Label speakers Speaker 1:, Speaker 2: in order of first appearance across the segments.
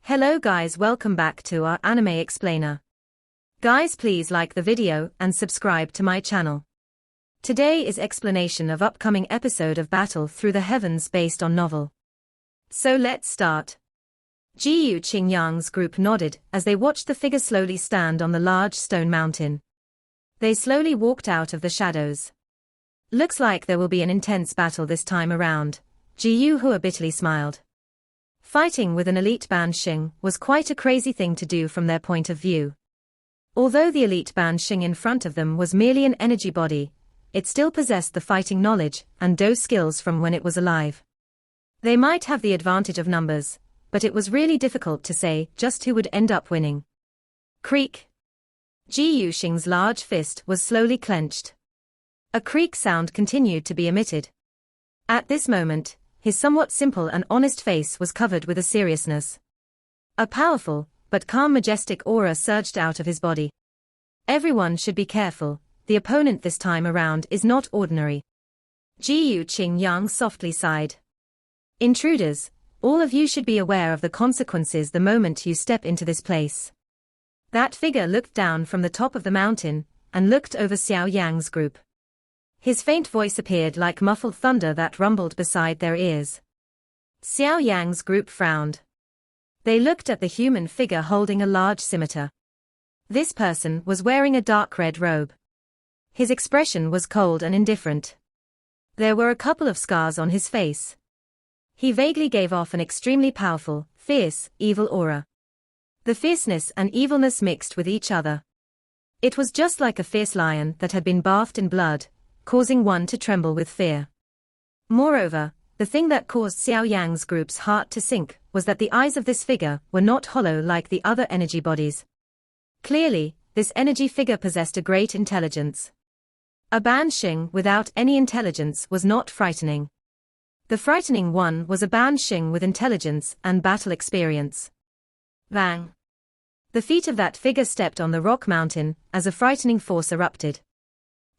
Speaker 1: Hello guys, welcome back to our anime explainer. Guys, please like the video and subscribe to my channel. Today is explanation of upcoming episode of Battle Through the Heavens based on novel. So let's start. Xiao Yan's group nodded as they watched the figure slowly stand on the large stone mountain. They slowly walked out of the shadows. Looks like there will be an intense battle this time around, Xiao bitterly smiled. Fighting with an elite Bansheng was quite a crazy thing to do from their point of view. Although the elite Bansheng in front of them was merely an energy body, it still possessed the fighting knowledge and those skills from when it was alive. They might have the advantage of numbers, but it was really difficult to say just who would end up winning. Creak. Xiao's large fist was slowly clenched. A creak sound continued to be emitted. At this moment, his somewhat simple and honest face was covered with a seriousness. A powerful, but calm majestic aura surged out of his body. Everyone should be careful, the opponent this time around is not ordinary. Xiao Yan softly sighed. Intruders, all of you should be aware of the consequences the moment you step into this place. That figure looked down from the top of the mountain, and looked over Xiao Yan's group. His faint voice appeared like muffled thunder that rumbled beside their ears. Xiao Yan's group frowned. They looked at the human figure holding a large scimitar. This person was wearing a dark red robe. His expression was cold and indifferent. There were a couple of scars on his face. He vaguely gave off an extremely powerful, fierce, evil aura. The fierceness and evilness mixed with each other. It was just like a fierce lion that had been bathed in blood, causing one to tremble with fear. Moreover, the thing that caused Xiao Yan's group's heart to sink was that the eyes of this figure were not hollow like the other energy bodies. Clearly, this energy figure possessed a great intelligence. A Bansheng without any intelligence was not frightening. The frightening one was a Bansheng with intelligence and battle experience. Bang! The feet of that figure stepped on the rock mountain as a frightening force erupted.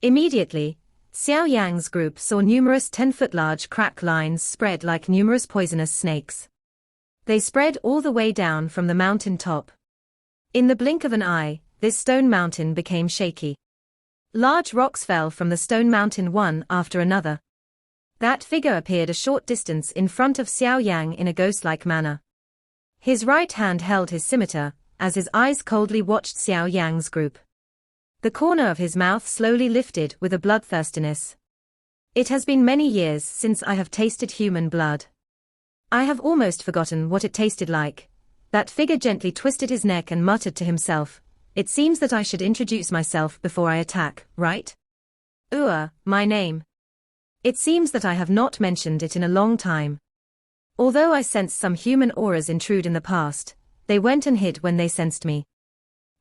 Speaker 1: Immediately, Xiao Yan's group saw numerous 10-foot large crack lines spread like numerous poisonous snakes. They spread all the way down from the mountain top. In the blink of an eye, this stone mountain became shaky. Large rocks fell from the stone mountain one after another. That figure appeared a short distance in front of Xiao Yan in a ghost-like manner. His right hand held his scimitar, as his eyes coldly watched Xiao Yan's group. The corner of his mouth slowly lifted with a bloodthirstiness. It has been many years since I have tasted human blood. I have almost forgotten what it tasted like. That figure gently twisted his neck and muttered to himself, "It seems that I should introduce myself before I attack, right? My name. It seems that I have not mentioned it in a long time. Although I sensed some human auras intrude in the past, they went and hid when they sensed me.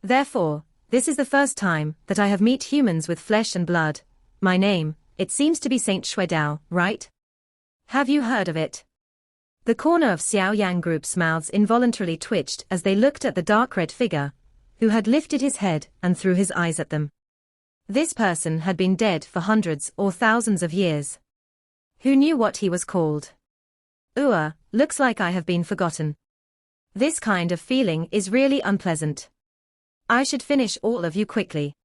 Speaker 1: Therefore, this is the first time that I have met humans with flesh and blood. My name, it seems to be Saint Xuedao, right? Have you heard of it?" The corner of Xiao Yan group's mouths involuntarily twitched as they looked at the dark red figure, who had lifted his head and threw his eyes at them. This person had been dead for hundreds or thousands of years. Who knew what he was called? Looks like I have been forgotten. This kind of feeling is really unpleasant. I should finish all of you quickly.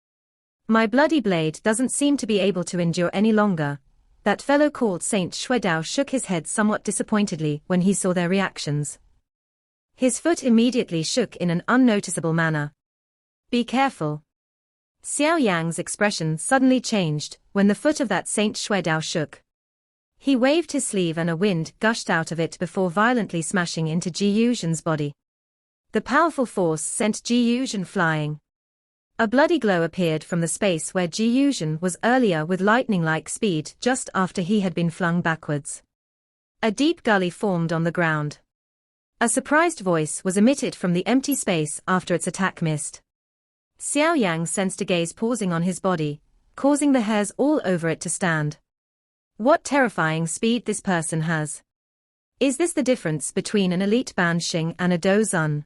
Speaker 1: My bloody blade doesn't seem to be able to endure any longer. That fellow called Saint Xuedao shook his head somewhat disappointedly when he saw their reactions. His foot immediately shook in an unnoticeable manner. Be careful. Xiao Yan's expression suddenly changed when the foot of that Saint Xuedao shook. He waved his sleeve and a wind gushed out of it before violently smashing into Xiao's body. The powerful force sent Xiao flying. A bloody glow appeared from the space where Xiao was earlier with lightning-like speed just after he had been flung backwards. A deep gully formed on the ground. A surprised voice was emitted from the empty space after its attack missed. Xiao Yan sensed a gaze pausing on his body, causing the hairs all over it to stand. What terrifying speed this person has. Is this the difference between an elite Bansheng and a Dozun?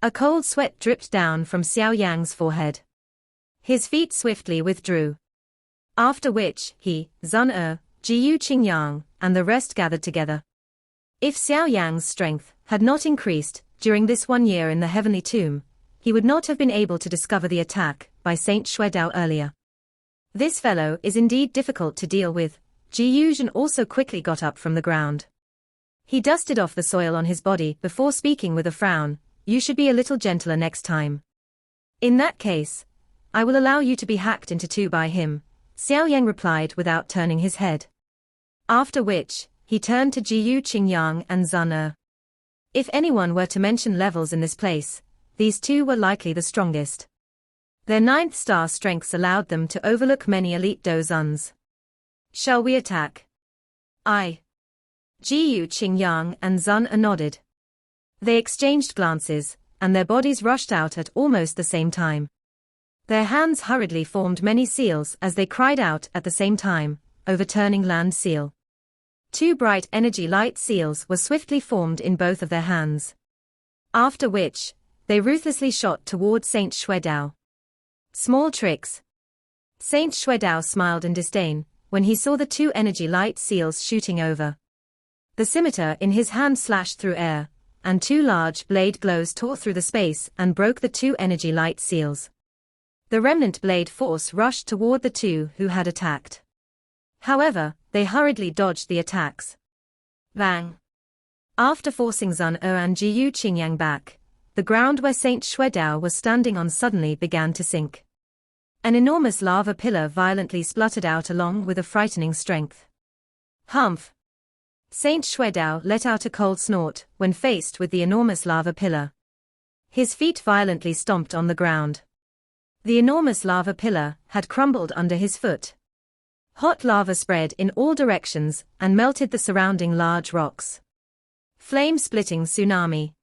Speaker 1: A cold sweat dripped down from Xiao Yan's forehead. His feet swiftly withdrew. After which, he, Zun Xiao Yang, and the rest gathered together. If Xiao Yan's strength had not increased, during this 1 year in the heavenly tomb, he would not have been able to discover the attack by Saint Xuedao earlier. This fellow is indeed difficult to deal with. Ji Yuzhen also quickly got up from the ground. He dusted off the soil on his body before speaking with a frown. You should be a little gentler next time. In that case, I will allow you to be hacked into two by him, Xiao Yan replied without turning his head. After which, he turned to Jiyu Qingyang and Zun Er. If anyone were to mention levels in this place, these two were likely the strongest. Their 9th star strengths allowed them to overlook many elite Dozuns. Shall we attack? Jiyu Qingyang and Zun Er nodded. They exchanged glances, and their bodies rushed out at almost the same time. Their hands hurriedly formed many seals as they cried out at the same time, overturning land seal. 2 bright energy light seals were swiftly formed in both of their hands. After which, they ruthlessly shot toward Saint Xuedao. Small tricks. Saint Xuedao smiled in disdain when he saw the 2 energy light seals shooting over. The scimitar in his hand slashed through air, and 2 large blade glows tore through the space and broke the 2 energy light seals. The remnant blade force rushed toward the 2 who had attacked. However, they hurriedly dodged the attacks. Bang! After forcing Zun Er and Jiyu Qingyang back, the ground where Saint Xuedao was standing on suddenly began to sink. An enormous lava pillar violently spluttered out along with a frightening strength. Humph! Saint Xuedao let out a cold snort when faced with the enormous lava pillar. His feet violently stomped on the ground. The enormous lava pillar had crumbled under his foot. Hot lava spread in all directions and melted the surrounding large rocks. Flame-splitting tsunami.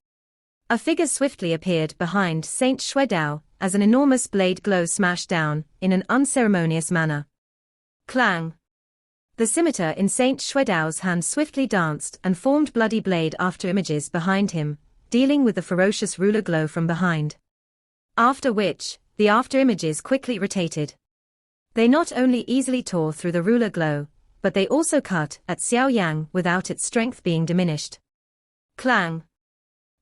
Speaker 1: A figure swiftly appeared behind Saint Xuedao as an enormous blade glow smashed down in an unceremonious manner. Clang! The scimitar in Saint Xuedao's hand swiftly danced and formed bloody blade after images behind him, dealing with the ferocious ruler glow from behind. After which, the after images quickly rotated. They not only easily tore through the ruler glow, but they also cut at Xiao Yan without its strength being diminished. Clang!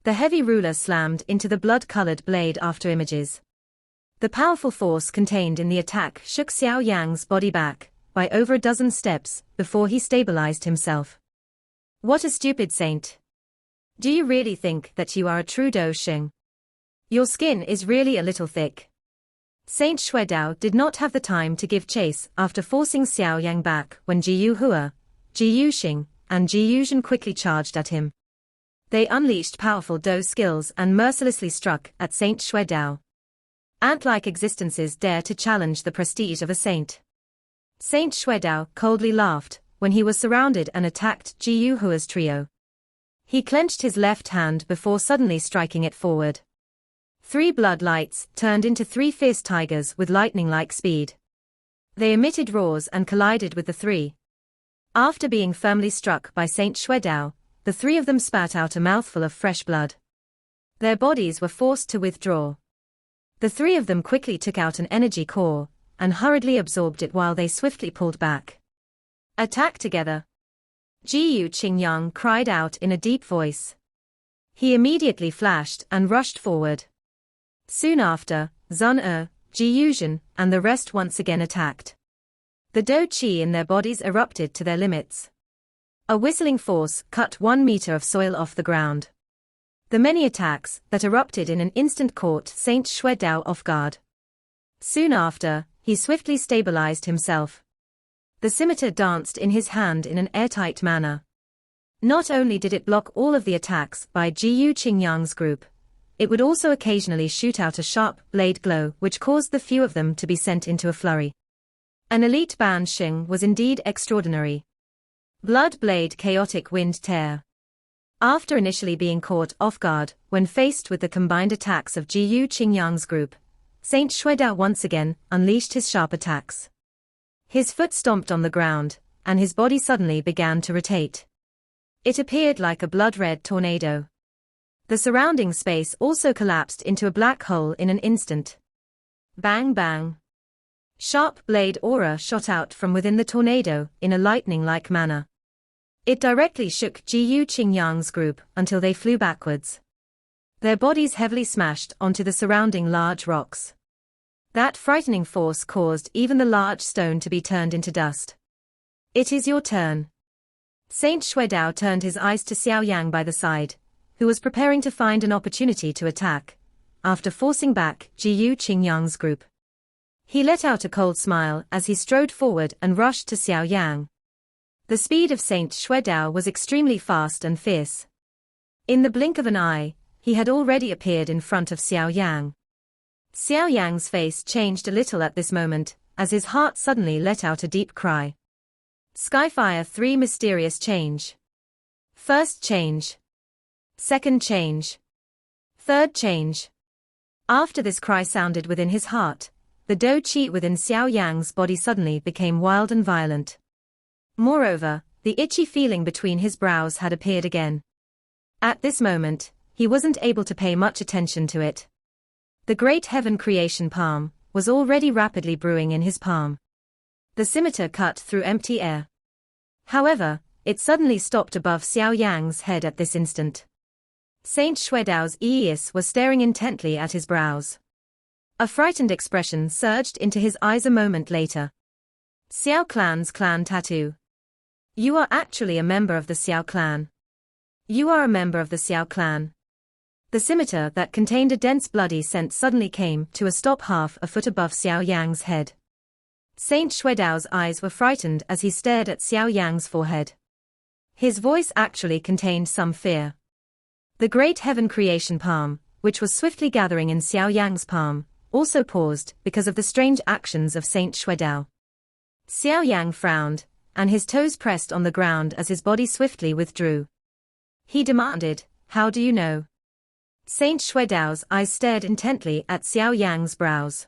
Speaker 1: The heavy ruler slammed into the blood-colored blade after images. The powerful force contained in the attack shook Xiao Yan's body back by over a dozen steps before he stabilized himself. What a stupid saint! Do you really think that you are a true Do Sheng? Your skin is really a little thick. Saint Xuedao did not have the time to give chase after forcing Xiao Yan back when Jiyu Hua, Jiyu Xing, and Ji Yuzhen quickly charged at him. They unleashed powerful Do skills and mercilessly struck at Saint Xuedao. Ant-like existences dare to challenge the prestige of a saint. Saint Xuedao coldly laughed when he was surrounded and attacked Jiyu Hua's trio. He clenched his left hand before suddenly striking it forward. 3 blood lights turned into 3 fierce tigers with lightning-like speed. They emitted roars and collided with the 3. After being firmly struck by Saint Xuedao, the 3 of them spat out a mouthful of fresh blood. Their bodies were forced to withdraw. The 3 of them quickly took out an energy core and hurriedly absorbed it while they swiftly pulled back. Attack together! Jiyu Qingyang cried out in a deep voice. He immediately flashed and rushed forward. Soon after, Zun Er, Ji Yuzhen, and the rest once again attacked. The Do Qi in their bodies erupted to their limits. A whistling force cut 1 meter of soil off the ground. The many attacks that erupted in an instant caught Saint Xuedao off guard. Soon after, he swiftly stabilized himself. The scimitar danced in his hand in an airtight manner. Not only did it block all of the attacks by Jiyu Qingyang's group, it would also occasionally shoot out a sharp blade glow which caused the few of them to be sent into a flurry. An elite Ban Xing was indeed extraordinary. Blood blade chaotic wind tear. After initially being caught off guard when faced with the combined attacks of Jiyu Qingyang's group, Saint Xuedao once again unleashed his sharp attacks. His foot stomped on the ground, and his body suddenly began to rotate. It appeared like a blood-red tornado. The surrounding space also collapsed into a black hole in an instant. Bang bang. Sharp blade aura shot out from within the tornado in a lightning-like manner. It directly shook Jiyu Qingyang's group until they flew backwards. their bodies heavily smashed onto the surrounding large rocks. That frightening force caused even the large stone to be turned into dust. It is your turn. Saint Xuedao turned his eyes to Xiao Yan by the side, who was preparing to find an opportunity to attack, after forcing back Jiyu Qingyang's group. He let out a cold smile as he strode forward and rushed to Xiao Yan. The speed of Saint Xuedao was extremely fast and fierce. In the blink of an eye, he had already appeared in front of Xiao Yan. Xiao Yan's face changed a little at this moment, as his heart suddenly let out a deep cry. Skyfire 3 Mysterious Change. First change. Second change. Third change. After this cry sounded within his heart, the Do Qi within Xiao Yan's body suddenly became wild and violent. Moreover, the itchy feeling between his brows had appeared again. At this moment, he wasn't able to pay much attention to it. The great heaven creation palm was already rapidly brewing in his palm. The scimitar cut through empty air. However, it suddenly stopped above Xiao Yan's head at this instant. Saint Xuedao's eyes was staring intently at his brows. A frightened expression surged into his eyes a moment later. Xiao Clan's clan tattoo. You are actually a member of the Xiao clan. You are a member of the Xiao clan. The scimitar that contained a dense bloody scent suddenly came to a stop half a foot above Xiao Yan's head. Saint Xuedao's eyes were frightened as he stared at Xiao Yan's forehead. His voice actually contained some fear. The great heaven creation palm, which was swiftly gathering in Xiao Yan's palm, also paused because of the strange actions of Saint Xuedao. Xiao Yan frowned, and his toes pressed on the ground as his body swiftly withdrew. He demanded, "How do you know?" Saint Xuedao's eyes stared intently at Xiao Yan's brows.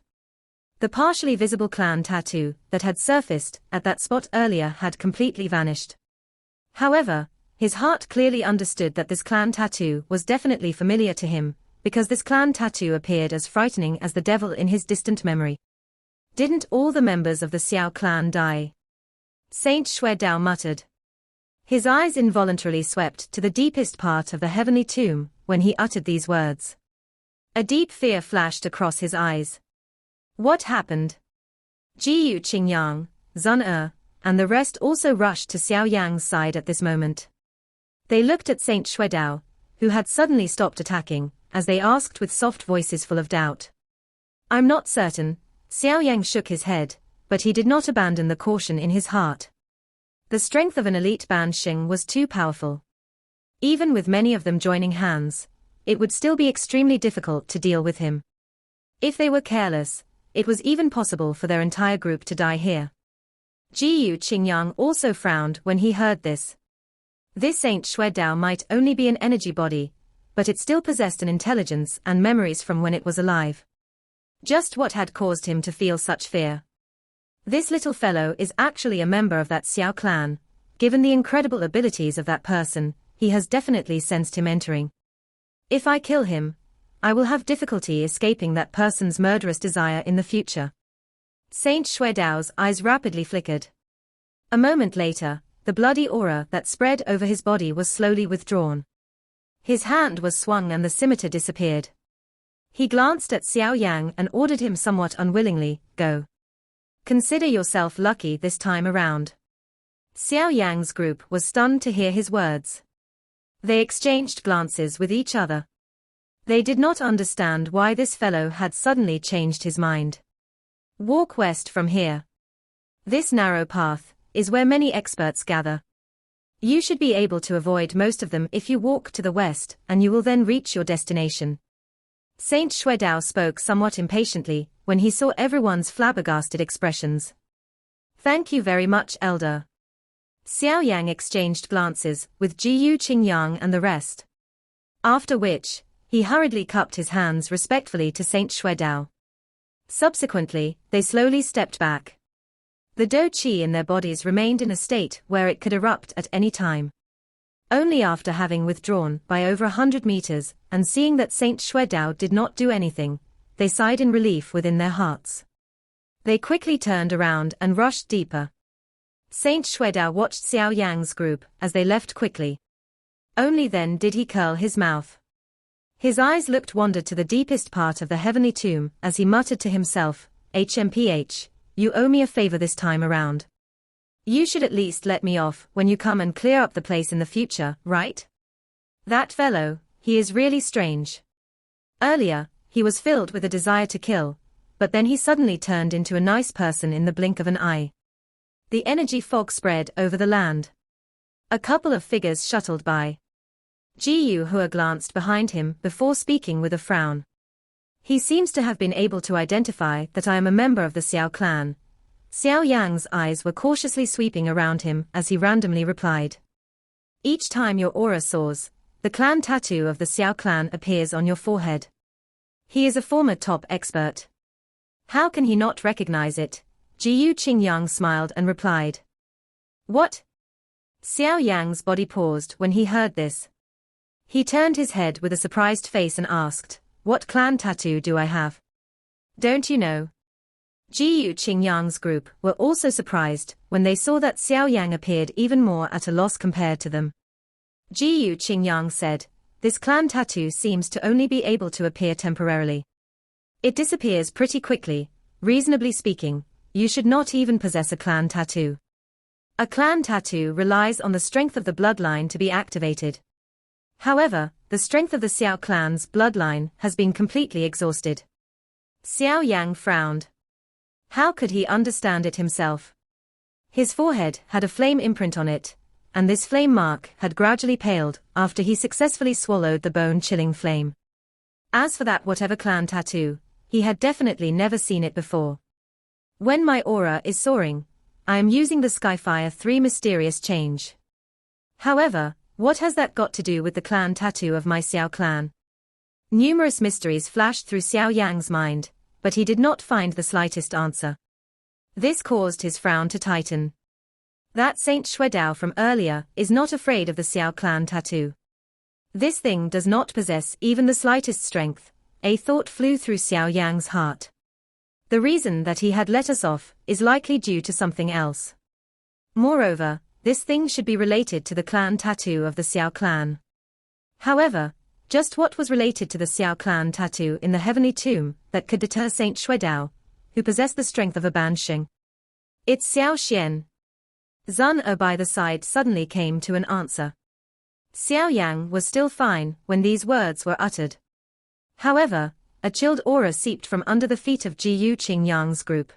Speaker 1: The partially visible clan tattoo that had surfaced at that spot earlier had completely vanished. However, his heart clearly understood that this clan tattoo was definitely familiar to him, because this clan tattoo appeared as frightening as the devil in his distant memory. Didn't all the members of the Xiao clan die? Saint Xuedao muttered. His eyes involuntarily swept to the deepest part of the heavenly tomb when he uttered these words. A deep fear flashed across his eyes. What happened? Jiyu Qingyang, Zun and the rest also rushed to Xiao Yan's side at this moment. They looked at Saint Xuedao, who had suddenly stopped attacking, as they asked with soft voices full of doubt. I'm not certain. Xiao Yan shook his head, but he did not abandon the caution in his heart. The strength of an elite Bansheng was too powerful. Even with many of them joining hands, it would still be extremely difficult to deal with him. If they were careless, it was even possible for their entire group to die here. Jiyu Qingyang also frowned when he heard this. This Saint Xuedao might only be an energy body, but it still possessed an intelligence and memories from when it was alive. Just what had caused him to feel such fear? This little fellow is actually a member of that Xiao clan. Given the incredible abilities of that person, he has definitely sensed him entering. If I kill him, I will have difficulty escaping that person's murderous desire in the future. Saint Xuedao's eyes rapidly flickered. A moment later, the bloody aura that spread over his body was slowly withdrawn. His hand was swung and the scimitar disappeared. He glanced at Xiao Yan and ordered him somewhat unwillingly, "Go. Consider yourself lucky this time around." Xiao Yan's group was stunned to hear his words. They exchanged glances with each other. They did not understand why this fellow had suddenly changed his mind. Walk west from here. This narrow path is where many experts gather. You should be able to avoid most of them if you walk to the west, and you will then reach your destination. Saint Xuedao spoke somewhat impatiently when he saw everyone's flabbergasted expressions. Thank you very much, Elder. Xiao Yan exchanged glances with Jiyu Qingyang and the rest. After which, he hurriedly cupped his hands respectfully to Saint Xuedao. Subsequently, they slowly stepped back. The Do Qi in their bodies remained in a state where it could erupt at any time. Only after having withdrawn by over 100 meters, and seeing that Saint Xuedao did not do anything, they sighed in relief within their hearts. They quickly turned around and rushed deeper. Saint Xuedao watched Xiao Yan's group as they left quickly. Only then did he curl his mouth. His eyes wandered to the deepest part of the heavenly tomb as he muttered to himself, HMPH, you owe me a favor this time around. You should at least let me off when you come and clear up the place in the future, right? That fellow, he is really strange. Earlier, he was filled with a desire to kill, but then he suddenly turned into a nice person in the blink of an eye. The energy fog spread over the land. A couple of figures shuttled by. Ji Hua glanced behind him before speaking with a frown. He seems to have been able to identify that I am a member of the Xiao clan. Xiao Yan's eyes were cautiously sweeping around him as he randomly replied. Each time your aura soars, the clan tattoo of the Xiao clan appears on your forehead. He is a former top expert. How can he not recognize it? Jiu Qingyang smiled and replied. What? Xiao Yang's body paused when he heard this. He turned his head with a surprised face and asked, what clan tattoo do I have? Don't you know? Jiu Qingyang's group were also surprised when they saw that Xiao Yang appeared even more at a loss compared to them. Jiu Qingyang said, this clan tattoo seems to only be able to appear temporarily. It disappears pretty quickly. Reasonably speaking, you should not even possess a clan tattoo. A clan tattoo relies on the strength of the bloodline to be activated. However, the strength of the Xiao clan's bloodline has been completely exhausted. Xiao Yang frowned. How could he understand it himself? His forehead had a flame imprint on it, and this flame mark had gradually paled after he successfully swallowed the bone-chilling flame. As for that whatever clan tattoo, he had definitely never seen it before. When my aura is soaring, I am using the Skyfire 3 mysterious change. However, what has that got to do with the clan tattoo of my Xiao clan? Numerous mysteries flashed through Xiao Yang's mind, but he did not find the slightest answer. This caused his frown to tighten. That Saint Xuedao from earlier is not afraid of the Xiao clan tattoo. This thing does not possess even the slightest strength. A thought flew through Xiao Yang's heart. The reason that he had let us off is likely due to something else. Moreover, this thing should be related to the clan tattoo of the Xiao clan. However, just what was related to the Xiao clan tattoo in the heavenly tomb that could deter Saint Xuedao, who possessed the strength of a bansheng? It's Xiao Xian. Zun Er by the side suddenly came to an answer. Xiao Yang was still fine when these words were uttered. However, a chilled aura seeped from under the feet of Jiu Qingyang's group.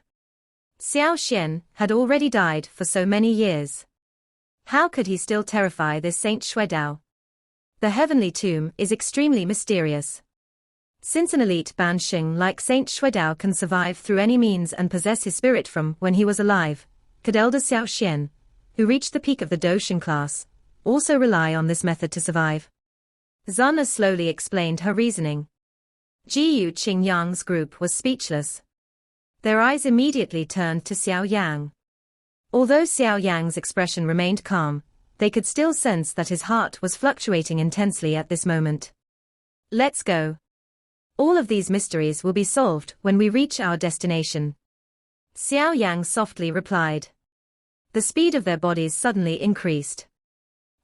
Speaker 1: Xiao Xian had already died for so many years. How could he still terrify this Saint Xuedao? The heavenly tomb is extremely mysterious. Since an elite bansheng like Saint Xuedao can survive through any means and possess his spirit from when he was alive, could elder Xiao Xian, who reached the peak of the Doshin class, also rely on this method to survive? Zun slowly explained her reasoning. Jiu Qingyang's group was speechless. Their eyes immediately turned to Xiao Yang. Although Xiao Yang's expression remained calm, they could still sense that his heart was fluctuating intensely at this moment. Let's go. All of these mysteries will be solved when we reach our destination. Xiao Yang softly replied. The speed of their bodies suddenly increased.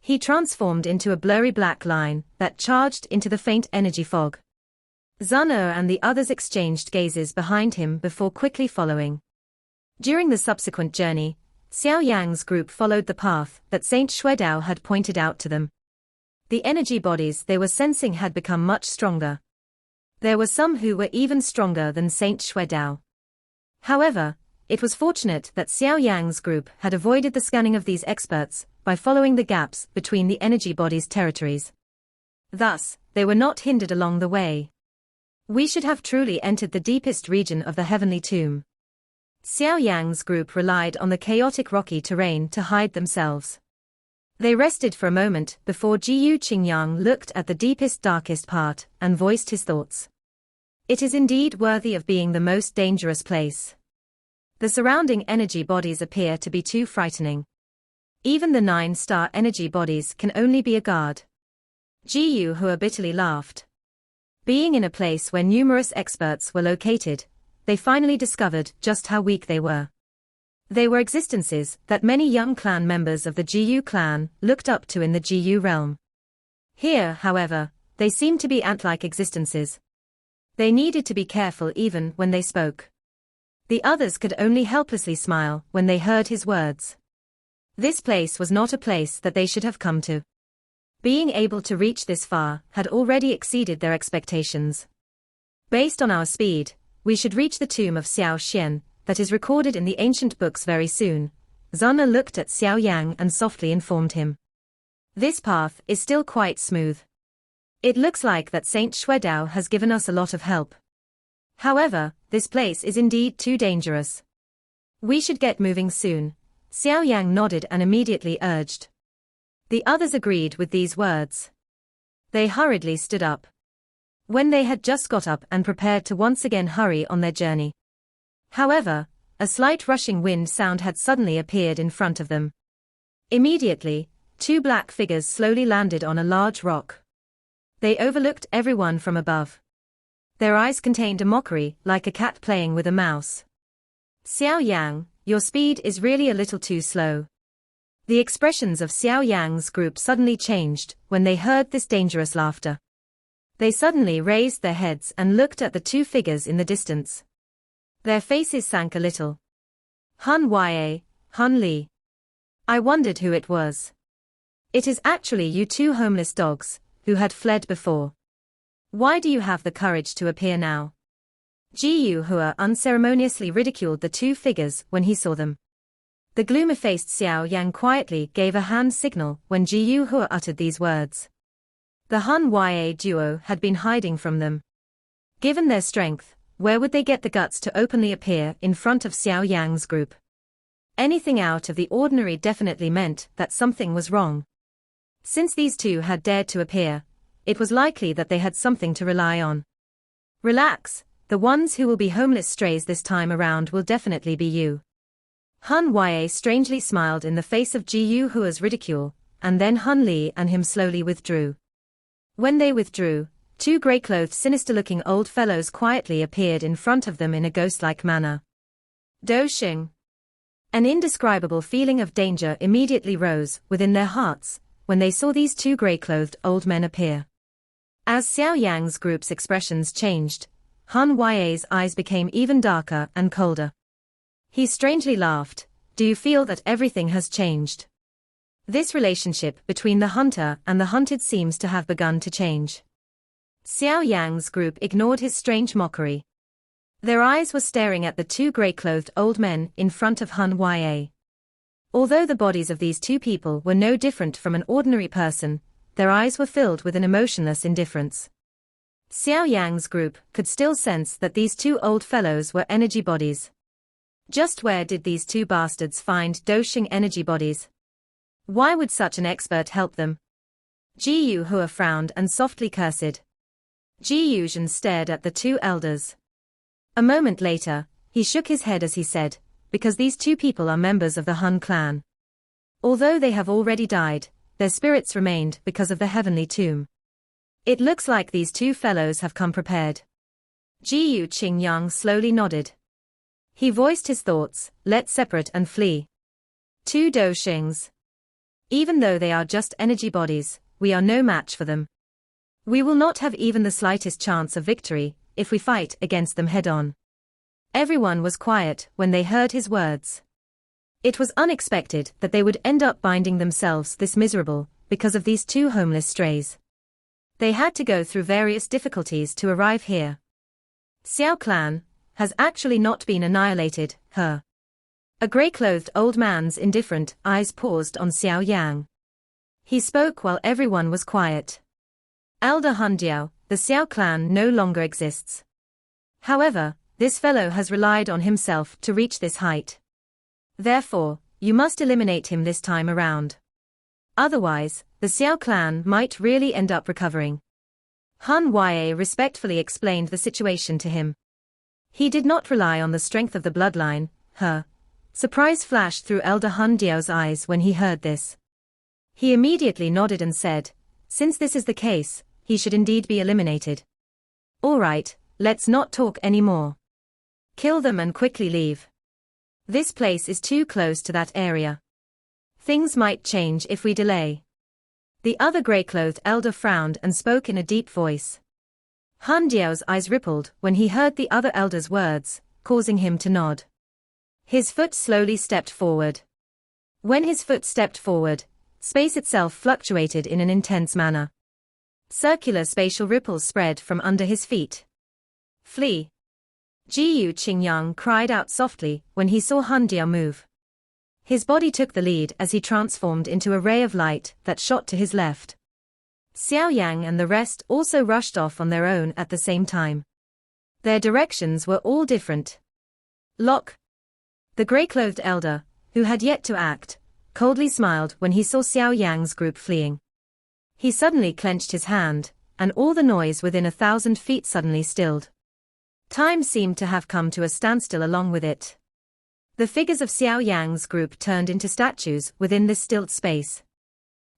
Speaker 1: He transformed into a blurry black line that charged into the faint energy fog. Zun Er and the others exchanged gazes behind him before quickly following. During the subsequent journey, Xiao Yang's group followed the path that Saint Xuedao had pointed out to them. The energy bodies they were sensing had become much stronger. There were some who were even stronger than Saint Xuedao. However, it was fortunate that Xiao Yang's group had avoided the scanning of these experts by following the gaps between the energy bodies' territories. Thus, they were not hindered along the way. We should have truly entered the deepest region of the heavenly tomb. Xiao Yang's group relied on the chaotic rocky terrain to hide themselves. They rested for a moment before Jiu Qingyang looked at the deepest darkest part and voiced his thoughts. It is indeed worthy of being the most dangerous place. The surrounding energy bodies appear to be too frightening. Even the 9-star energy bodies can only be a guard. Jiu Hua bitterly laughed. Being in a place where numerous experts were located, they finally discovered just how weak they were. They were existences that many young clan members of the Jiu clan looked up to in the Jiu realm. Here, however, They seemed to be ant-like existences. They needed to be careful even when they spoke. The others could only helplessly smile when they heard his words. This place was not a place that they should have come to. Being able to reach this far had already exceeded their expectations. Based on our speed, we should reach the tomb of Xiao Yan, that is recorded in the ancient books very soon. Zuna looked at Xiao Yan and softly informed him. This path is still quite smooth. It looks like that Saint Xuedao has given us a lot of help. However, this place is indeed too dangerous. We should get moving soon. Xiao Yan nodded and immediately urged. The others agreed with these words. They hurriedly stood up. When they had just got up and prepared to once again hurry on their journey. However, a slight rushing wind sound had suddenly appeared in front of them. Immediately, two black figures slowly landed on a large rock. They overlooked everyone from above. Their eyes contained a mockery, like a cat playing with a mouse. Xiao Yang, your speed is really a little too slow. The expressions of Xiao Yang's group suddenly changed when they heard this dangerous laughter. They suddenly raised their heads and looked at the two figures in the distance. Their faces sank a little. Hun Ya, Hun Li. I wondered who it was. It is actually you two homeless dogs, who had fled before. Why do you have the courage to appear now? Ji Yuhua unceremoniously ridiculed the two figures when he saw them. The gloomy-faced Xiao Yan quietly gave a hand signal when Ji Yuhua uttered these words. The Hun Ya duo had been hiding from them. Given their strength, where would they get the guts to openly appear in front of Xiao Yang's group? Anything out of the ordinary definitely meant that something was wrong. Since these two had dared to appear, it was likely that they had something to rely on. Relax, the ones who will be homeless strays this time around will definitely be you. Hun Ya strangely smiled in the face of Ji Yuhua's ridicule, and then Hun Li and him slowly withdrew. When they withdrew, two grey-clothed sinister-looking old fellows quietly appeared in front of them in a ghost-like manner. Doshing. An indescribable feeling of danger immediately rose within their hearts when they saw these two grey-clothed old men appear. As Xiao Yang's group's expressions changed, Hun Ya's eyes became even darker and colder. He strangely laughed. Do you feel that everything has changed? This relationship between the hunter and the hunted seems to have begun to change. Xiao Yang's group ignored his strange mockery. Their eyes were staring at the two grey-clothed old men in front of Hun Ya. Although the bodies of these two people were no different from an ordinary person, their eyes were filled with an emotionless indifference. Xiao Yang's group could still sense that these two old fellows were energy bodies. Just where did these two bastards find Doshing energy bodies? Why would such an expert help them? Ji Yuhua frowned and softly cursed. Ji Yuzhen stared at the two elders. A moment later, he shook his head as he said, because these two people are members of the Hun clan. Although they have already died, their spirits remained because of the heavenly tomb. It looks like these two fellows have come prepared. Ji Yu Qingyang slowly nodded. He voiced his thoughts, let's separate and flee. Two Doshings. Even though they are just energy bodies, we are no match for them. We will not have even the slightest chance of victory if we fight against them head-on. Everyone was quiet when they heard his words. It was unexpected that they would end up finding themselves this miserable because of these two homeless strays. They had to go through various difficulties to arrive here. Xiao clan has actually not been annihilated, her. A grey-clothed old man's indifferent eyes paused on Xiao Yang. He spoke while everyone was quiet. Elder Hundiao, the Xiao clan no longer exists. However, this fellow has relied on himself to reach this height. Therefore, you must eliminate him this time around. Otherwise, the Xiao clan might really end up recovering. Hun Ya respectfully explained the situation to him. He did not rely on the strength of the bloodline, her. Surprise flashed through Elder Hundiao's eyes when he heard this. He immediately nodded and said, since this is the case, he should indeed be eliminated. All right, let's not talk anymore. Kill them and quickly leave. This place is too close to that area. Things might change if we delay. The other gray-clothed elder frowned and spoke in a deep voice. Han Diao's eyes rippled when he heard the other elder's words, causing him to nod. His foot slowly stepped forward. When his foot stepped forward, space itself fluctuated in an intense manner. Circular spatial ripples spread from under his feet. Flee! Jiyu Qingyang cried out softly when he saw Han Diao move. His body took the lead as he transformed into a ray of light that shot to his left. Xiao Yan and the rest also rushed off on their own at the same time. Their directions were all different. Lock! The grey-clothed elder, who had yet to act, coldly smiled when he saw Xiao Yan's group fleeing. He suddenly clenched his hand, and all the noise within 1,000 feet suddenly stilled. Time seemed to have come to a standstill along with it. The figures of Xiao Yan's group turned into statues within this stilled space.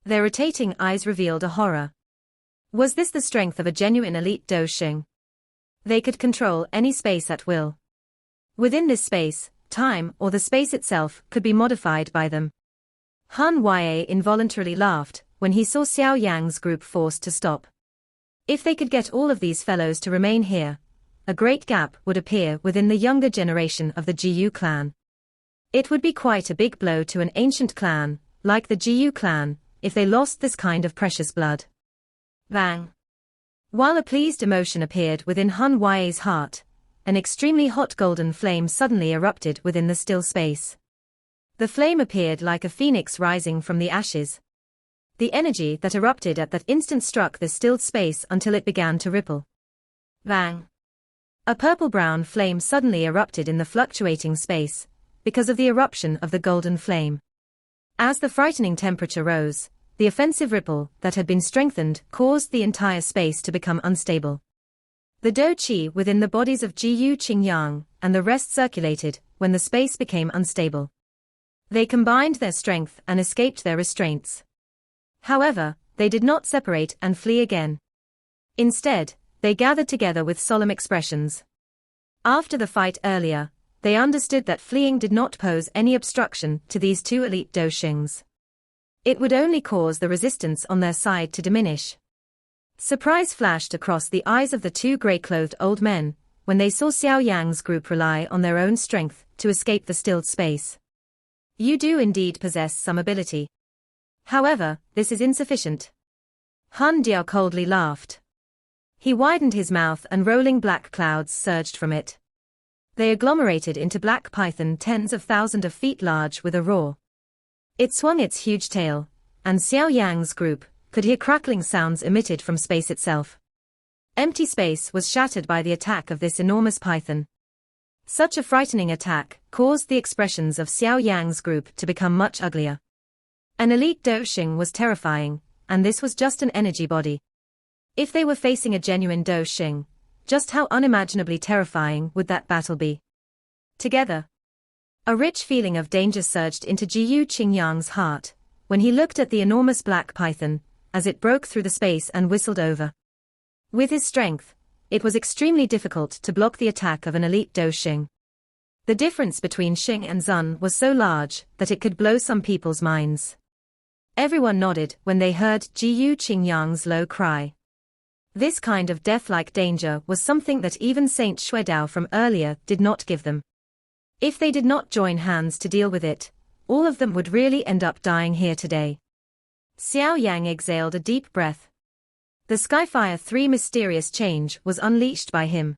Speaker 1: Their rotating eyes revealed a horror. Was this the strength of a genuine elite Do Xing? They could control any space at will. Within this space, time or the space itself could be modified by them. Han Ya involuntarily laughed when he saw Xiao Yan's group forced to stop. If they could get all of these fellows to remain here, a great gap would appear within the younger generation of the Jiyu clan. It would be quite a big blow to an ancient clan, like the Jiyu clan, if they lost this kind of precious blood. Bang! While a pleased emotion appeared within Han Ya's heart, an extremely hot golden flame suddenly erupted within the still space. The flame appeared like a phoenix rising from the ashes. The energy that erupted at that instant struck the stilled space until it began to ripple. Bang! A purple-brown flame suddenly erupted in the fluctuating space, because of the eruption of the golden flame. As the frightening temperature rose, the offensive ripple that had been strengthened caused the entire space to become unstable. The Do Qi within the bodies of Jiyu Qingyang and the rest circulated when the space became unstable. They combined their strength and escaped their restraints. However, they did not separate and flee again. Instead, they gathered together with solemn expressions. After the fight earlier, they understood that fleeing did not pose any obstruction to these two elite Do Xings. It would only cause the resistance on their side to diminish. Surprise flashed across the eyes of the two grey-clothed old men when they saw Xiao Yan's group rely on their own strength to escape the stilled space. You do indeed possess some ability. However, this is insufficient. Han Diao coldly laughed. He widened his mouth and rolling black clouds surged from it. They agglomerated into black python tens of thousands of feet large with a roar. It swung its huge tail, and Xiao Yan's group could hear crackling sounds emitted from space itself. Empty space was shattered by the attack of this enormous python. Such a frightening attack caused the expressions of Xiao Yan's group to become much uglier. An elite Do Xing was terrifying, and this was just an energy body. If they were facing a genuine Do Xing, just how unimaginably terrifying would that battle be? Together, a rich feeling of danger surged into Jiyu Qingyang's heart when he looked at the enormous black python as it broke through the space and whistled over. With his strength, it was extremely difficult to block the attack of an elite Do Xing. The difference between Xing and Zun was so large that it could blow some people's minds. Everyone nodded when they heard Jiyu Qingyang's low cry. This kind of death-like danger was something that even Saint Xuedao from earlier did not give them. If they did not join hands to deal with it, all of them would really end up dying here today. Xiao Yang exhaled a deep breath. The Skyfire 3 mysterious change was unleashed by him.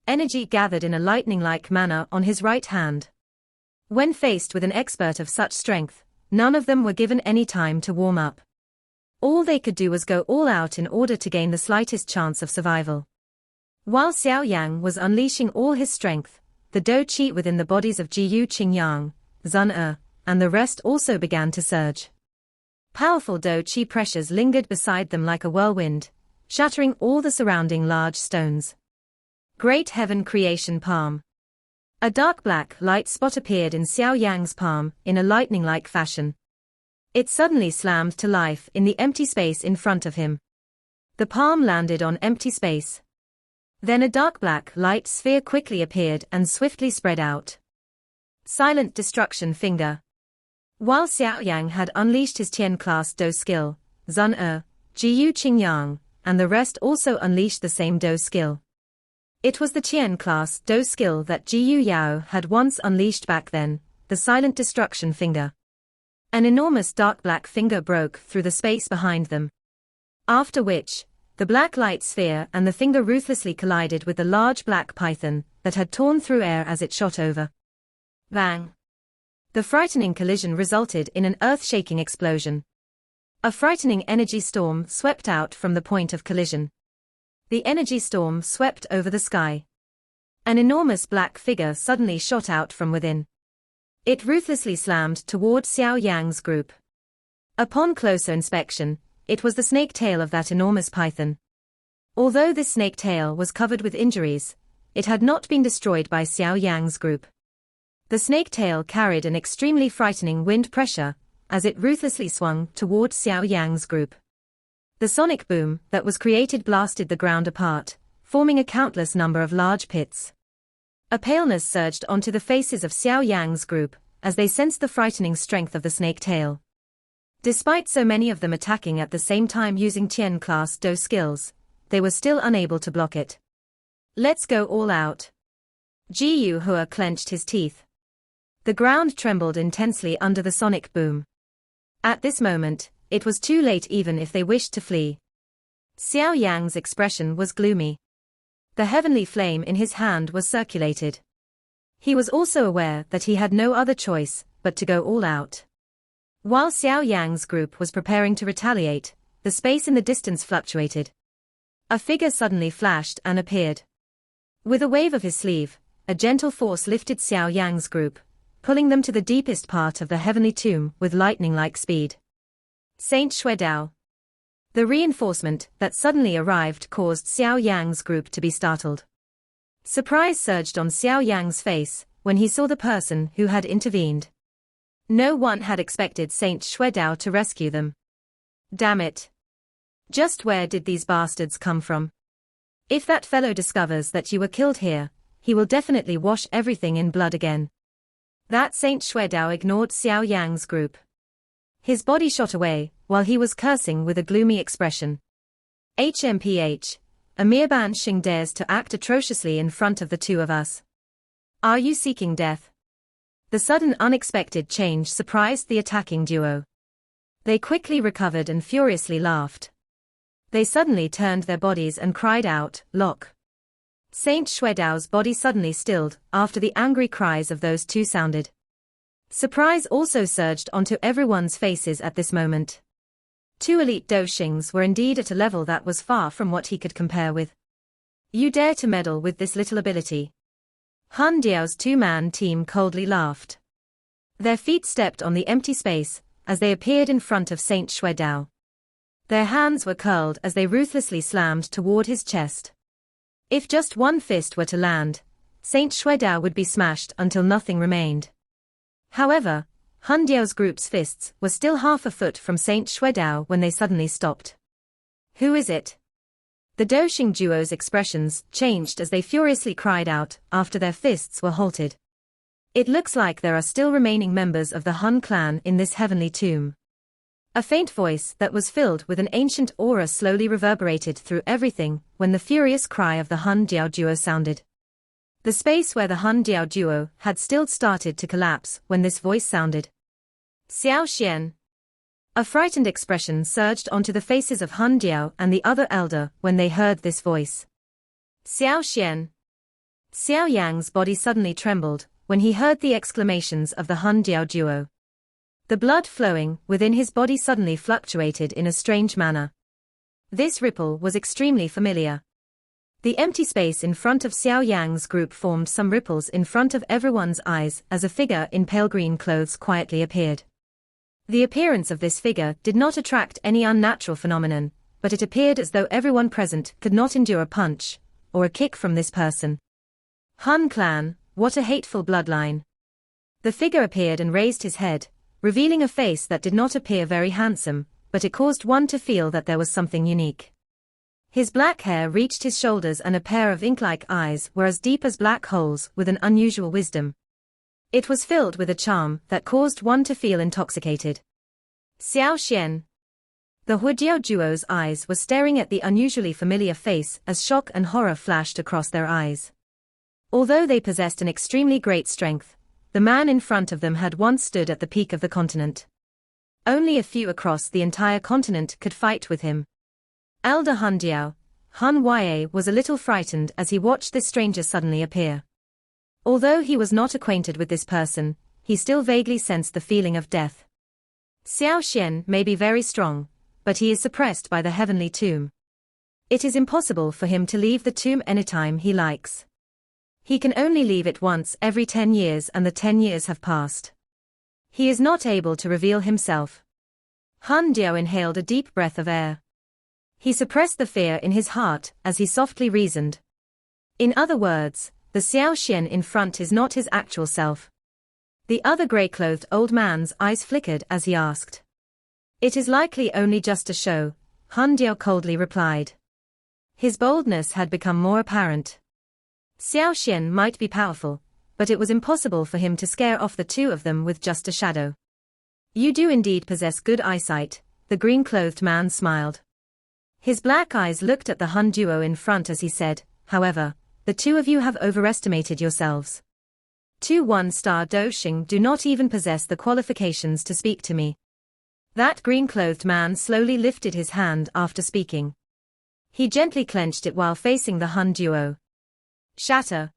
Speaker 1: Energy gathered in a lightning-like manner on his right hand. When faced with an expert of such strength, none of them were given any time to warm up. All they could do was go all out in order to gain the slightest chance of survival. While Xiao Yang was unleashing all his strength, the Do Qi within the bodies of Jiyu Qingyang, Zun and the rest also began to surge. Powerful Do Qi pressures lingered beside them like a whirlwind, shattering all the surrounding large stones. Great Heaven Creation Palm. A dark black light spot appeared in Xiao Yang's palm in a lightning-like fashion. It suddenly slammed to life in the empty space in front of him. The palm landed on empty space. Then a dark black light sphere quickly appeared and swiftly spread out. Silent Destruction Finger. While Xiao Yang had unleashed his Tian-class Do skill, Zun Jiyu Qingyang, and the rest also unleashed the same Do skill. It was the Qian class Do skill that Jiyu Yao had once unleashed back then, the silent destruction finger. An enormous dark black finger broke through the space behind them. After which, the black light sphere and the finger ruthlessly collided with the large black python that had torn through air as it shot over. Bang! The frightening collision resulted in an earth-shaking explosion. A frightening energy storm swept out from the point of collision. The energy storm swept over the sky. An enormous black figure suddenly shot out from within. It ruthlessly slammed toward Xiao Yan's group. Upon closer inspection, it was the snake tail of that enormous python. Although this snake tail was covered with injuries, it had not been destroyed by Xiao Yan's group. The snake tail carried an extremely frightening wind pressure as it ruthlessly swung toward Xiao Yan's group. The sonic boom that was created blasted the ground apart, forming a countless number of large pits. A paleness surged onto the faces of Xiao Yan's group as they sensed the frightening strength of the snake tail. Despite so many of them attacking at the same time using Qian class Do skills, they were still unable to block it. Let's go all out. Jiyu Hua clenched his teeth. The ground trembled intensely under the sonic boom. At this moment, it was too late even if they wished to flee. Xiao Yan's expression was gloomy. The heavenly flame in his hand was circulated. He was also aware that he had no other choice but to go all out. While Xiao Yan's group was preparing to retaliate, the space in the distance fluctuated. A figure suddenly flashed and appeared. With a wave of his sleeve, a gentle force lifted Xiao Yan's group, pulling them to the deepest part of the heavenly tomb with lightning-like speed. Saint Xuedao. The reinforcement that suddenly arrived caused Xiao Yan's group to be startled. Surprise surged on Xiao Yan's face when he saw the person who had intervened. No one had expected Saint Xuedao to rescue them. Damn it. Just where did these bastards come from? If that fellow discovers that you were killed here, he will definitely wash everything in blood again. That Saint Xuedao ignored Xiao Yan's group. His body shot away, while he was cursing with a gloomy expression. HMPH, a mere Ban Xing dares to act atrociously in front of the two of us. Are you seeking death? The sudden unexpected change surprised the attacking duo. They quickly recovered and furiously laughed. They suddenly turned their bodies and cried out, "Lock!" Saint Xuedao's body suddenly stilled after the angry cries of those two sounded. Surprise also surged onto everyone's faces at this moment. Two elite Doshings were indeed at a level that was far from what he could compare with. You dare to meddle with this little ability? Han Diao's two-man team coldly laughed. Their feet stepped on the empty space as they appeared in front of Saint Xuedao. Their hands were curled as they ruthlessly slammed toward his chest. If just one fist were to land, Saint Xuedao would be smashed until nothing remained. However, Han Diao's group's fists were still half a foot from Saint Xuedao when they suddenly stopped. Who is it? The Doshing duo's expressions changed as they furiously cried out after their fists were halted. It looks like there are still remaining members of the Han clan in this heavenly tomb. A faint voice that was filled with an ancient aura slowly reverberated through everything when the furious cry of the Han Diao duo sounded. The space where the Han Diao duo had still started to collapse when this voice sounded. Xiao Xian. A frightened expression surged onto the faces of Han Diao and the other elder when they heard this voice. Xiao Xian. Xiao Yang's body suddenly trembled when he heard the exclamations of the Han Diao duo. The blood flowing within his body suddenly fluctuated in a strange manner. This ripple was extremely familiar. The empty space in front of Xiao Yang's group formed some ripples in front of everyone's eyes as a figure in pale green clothes quietly appeared. The appearance of this figure did not attract any unnatural phenomenon, but it appeared as though everyone present could not endure a punch or a kick from this person. Han clan, what a hateful bloodline. The figure appeared and raised his head, revealing a face that did not appear very handsome, but it caused one to feel that there was something unique. His black hair reached his shoulders and a pair of ink-like eyes were as deep as black holes with an unusual wisdom. It was filled with a charm that caused one to feel intoxicated. Xiao Xian. The Huijiao duo's eyes were staring at the unusually familiar face as shock and horror flashed across their eyes. Although they possessed an extremely great strength, the man in front of them had once stood at the peak of the continent. Only a few across the entire continent could fight with him. Elder Hun Diao, Hun Ye, was a little frightened as he watched this stranger suddenly appear. Although he was not acquainted with this person, he still vaguely sensed the feeling of death. Xiao Yan may be very strong, but he is suppressed by the heavenly tomb. It is impossible for him to leave the tomb anytime he likes. He can only leave it once every 10 years, and the 10 years have passed. He is not able to reveal himself. Han Diao inhaled a deep breath of air. He suppressed the fear in his heart as he softly reasoned. In other words, the Xiao Yan in front is not his actual self. The other grey-clothed old man's eyes flickered as he asked. It is likely only just a show, Han Diao coldly replied. His boldness had become more apparent. Xiao Yan might be powerful, but it was impossible for him to scare off the two of them with just a shadow. You do indeed possess good eyesight, the green-clothed man smiled. His black eyes looked at the Hun duo in front as he said, however, the two of you have overestimated yourselves. 2 one-star Doshing do not even possess the qualifications to speak to me. That green-clothed man slowly lifted his hand after speaking. He gently clenched it while facing the Hun duo. Shatter.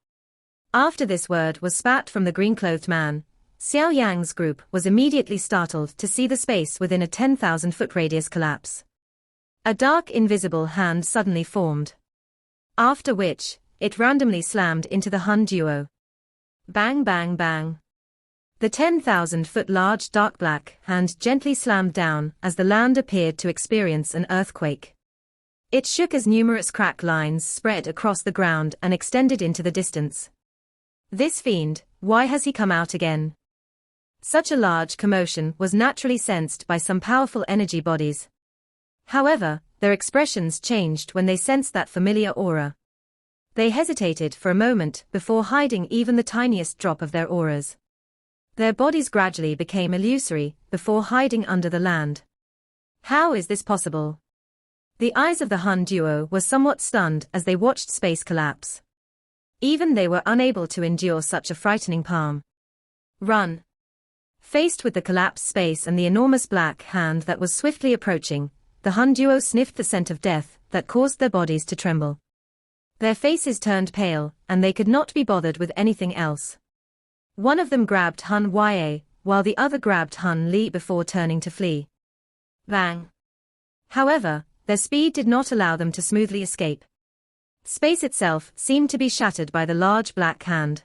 Speaker 1: After this word was spat from the green-clothed man, Xiao Yang's group was immediately startled to see the space within a 10,000-foot radius collapse. A dark invisible hand suddenly formed. After which, it randomly slammed into the Hun duo. Bang bang bang. The 10,000-foot large dark black hand gently slammed down as the land appeared to experience an earthquake. It shook as numerous crack lines spread across the ground and extended into the distance. This fiend, why has he come out again? Such a large commotion was naturally sensed by some powerful energy bodies. However, their expressions changed when they sensed that familiar aura. They hesitated for a moment before hiding even the tiniest drop of their auras. Their bodies gradually became illusory before hiding under the land. How is this possible? The eyes of the Hun duo were somewhat stunned as they watched space collapse. Even they were unable to endure such a frightening palm. Run! Faced with the collapsed space and the enormous black hand that was swiftly approaching, the Hun duo sniffed the scent of death that caused their bodies to tremble. Their faces turned pale, and they could not be bothered with anything else. One of them grabbed Hun Ye, while the other grabbed Hun Li before turning to flee. Bang! However, their speed did not allow them to smoothly escape. Space itself seemed to be shattered by the large black hand.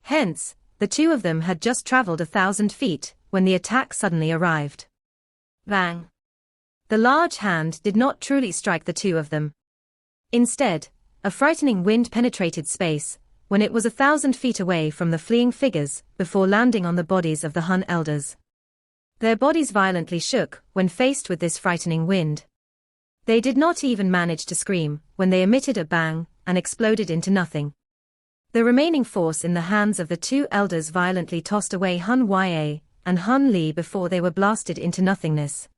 Speaker 1: Hence, the two of them had just traveled 1,000 feet when the attack suddenly arrived. Bang! The large hand did not truly strike the two of them. Instead, a frightening wind penetrated space when it was 1,000 feet away from the fleeing figures before landing on the bodies of the Hun elders. Their bodies violently shook when faced with this frightening wind. They did not even manage to scream when they emitted a bang and exploded into nothing. The remaining force in the hands of the two elders violently tossed away Hun Ye and Hun Li before they were blasted into nothingness.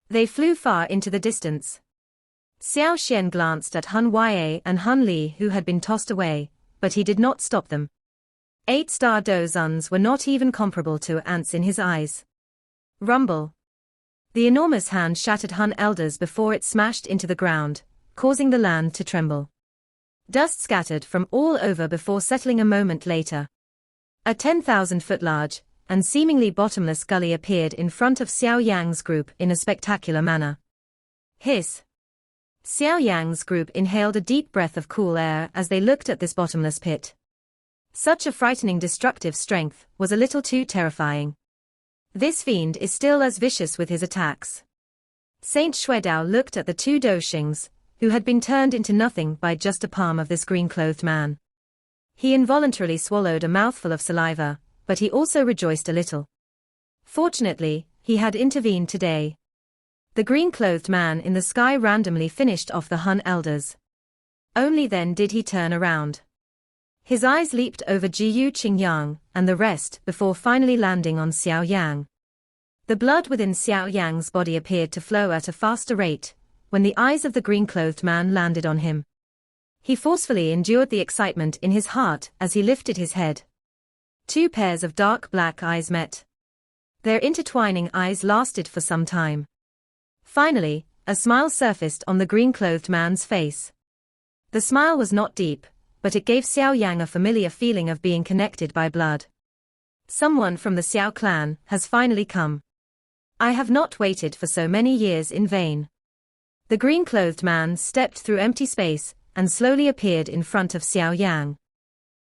Speaker 1: They flew far into the distance. Xiao Yan glanced at Hun Ye and Hun Li, who had been tossed away, but he did not stop them. 8-star Dozuns were not even comparable to ants in his eyes. Rumble. The enormous hand shattered Hun elders before it smashed into the ground, causing the land to tremble. Dust scattered from all over before settling a moment later. A 10,000-foot large and seemingly bottomless gully appeared in front of Xiao Yang's group in a spectacular manner. Hiss. Xiao Yang's group inhaled a deep breath of cool air as they looked at this bottomless pit. Such a frightening destructive strength was a little too terrifying. This fiend is still as vicious with his attacks. Saint Xuedao looked at the two Doshings, who had been turned into nothing by just a palm of this green-clothed man. He involuntarily swallowed a mouthful of saliva, but he also rejoiced a little. Fortunately, he had intervened today. The green-clothed man in the sky randomly finished off the Hun elders. Only then did he turn around. His eyes leaped over Jiyu Qingyang and the rest before finally landing on Xiao Yang. The blood within Xiao Yang's body appeared to flow at a faster rate when the eyes of the green-clothed man landed on him. He forcefully endured the excitement in his heart as he lifted his head. Two pairs of dark black eyes met. Their intertwining eyes lasted for some time. Finally, a smile surfaced on the green-clothed man's face. The smile was not deep, but it gave Xiao Yang a familiar feeling of being connected by blood. Someone from the Xiao clan has finally come. I have not waited for so many years in vain. The green-clothed man stepped through empty space and slowly appeared in front of Xiao Yang.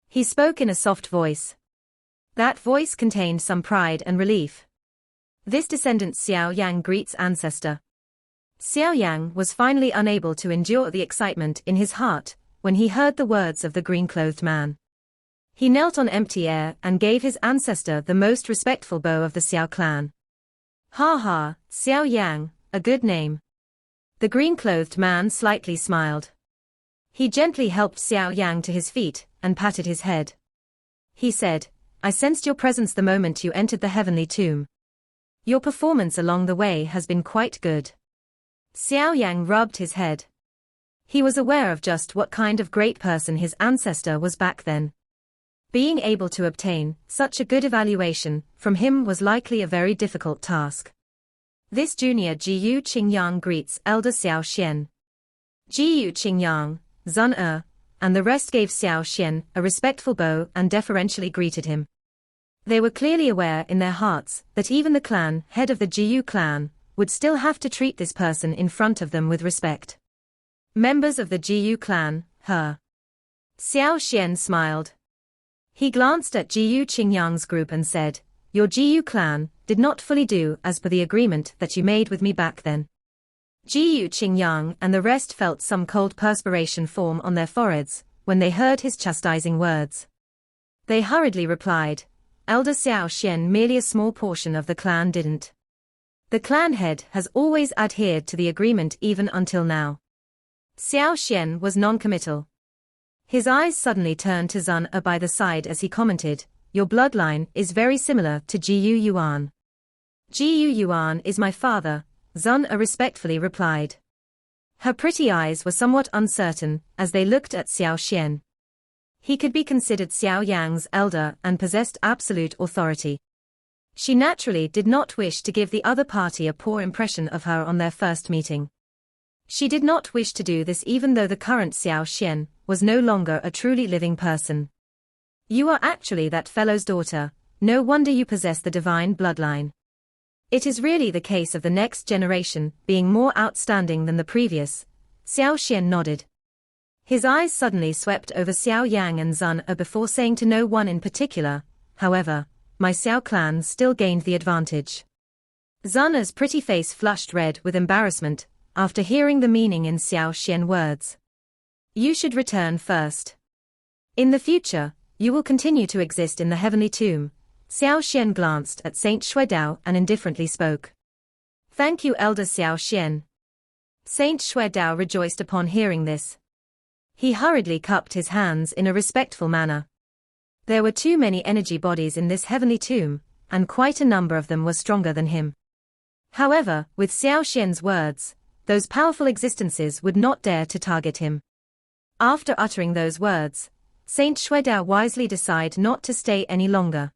Speaker 1: He spoke in a soft voice. That voice contained some pride and relief. This descendant Xiao Yang greets ancestor. Xiao Yang was finally unable to endure the excitement in his heart when he heard the words of the green-clothed man. He knelt on empty air and gave his ancestor the most respectful bow of the Xiao clan. Ha ha, Xiao Yang, a good name. The green-clothed man slightly smiled. He gently helped Xiao Yang to his feet and patted his head. He said, I sensed your presence the moment you entered the heavenly tomb. Your performance along the way has been quite good. Xiao Yang rubbed his head. He was aware of just what kind of great person his ancestor was back then. Being able to obtain such a good evaluation from him was likely a very difficult task. This junior Jiyu Qingyang greets elder Xiao Xian. Jiyu Qingyang, Zun and the rest gave Xiao Xian a respectful bow and deferentially greeted him. They were clearly aware in their hearts that even the clan head of the Jiyu clan would still have to treat this person in front of them with respect. Members of the Jiyu clan, her. Xiao Xian smiled. He glanced at Jiyu Qingyang's group and said, Your Jiyu clan did not fully do as per the agreement that you made with me back then. Jiyu Qingyang and the rest felt some cold perspiration form on their foreheads when they heard his chastising words. They hurriedly replied, Elder Xiao Xian, merely a small portion of the clan didn't. The clan head has always adhered to the agreement even until now. Xiao Xian was non-committal. His eyes suddenly turned to Zun by the side as he commented, Your bloodline is very similar to Jiyu Yuan. Jiyu Yuan is my father, Zun respectfully replied. Her pretty eyes were somewhat uncertain as they looked at Xiao Xian. He could be considered Xiao Yang's elder and possessed absolute authority. She naturally did not wish to give the other party a poor impression of her on their first meeting. She did not wish to do this even though the current Xiao Xian was no longer a truly living person. You are actually that fellow's daughter, no wonder you possess the divine bloodline. It is really the case of the next generation being more outstanding than the previous. Xiao Xian nodded. His eyes suddenly swept over Xiao Yang and Zun before saying to no one in particular, however, my Xiao clan still gained the advantage. Zun's pretty face flushed red with embarrassment after hearing the meaning in Xiao Xian words. You should return first. In the future, you will continue to exist in the heavenly tomb. Xiao Xian glanced at Saint Xuedao and indifferently spoke. Thank you, Elder Xiao Xian. Saint Xuedao rejoiced upon hearing this. He hurriedly cupped his hands in a respectful manner. There were too many energy bodies in this heavenly tomb, and quite a number of them were stronger than him. However, with Xiao Xian's words, those powerful existences would not dare to target him. After uttering those words, Saint Xuedao wisely decided not to stay any longer.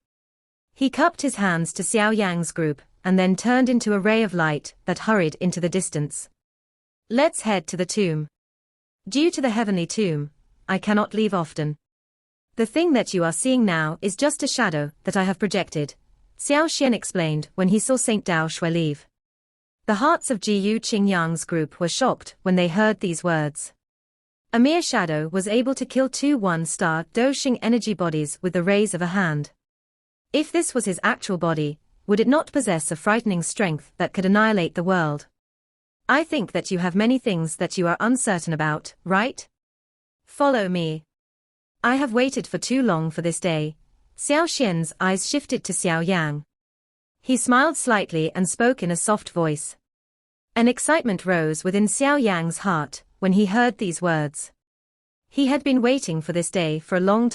Speaker 1: He cupped his hands to Xiao Yang's group, and then turned into a ray of light that hurried into the distance. Let's head to the tomb. Due to the heavenly tomb, I cannot leave often. The thing that you are seeing now is just a shadow that I have projected, Xiao Xian explained when he saw Saint Dao Shui leave. The hearts of Jiyu Qingyang's group were shocked when they heard these words. A mere shadow was able to kill two one-star Doxing energy bodies with the raise of a hand. If this was his actual body, would it not possess a frightening strength that could annihilate the world? I think that you have many things that you are uncertain about, right? Follow me. I have waited for too long for this day. Xiao Xian's eyes shifted to Xiao Yang. He smiled slightly and spoke in a soft voice. An excitement rose within Xiao Yang's heart when he heard these words. He had been waiting for this day for a long time.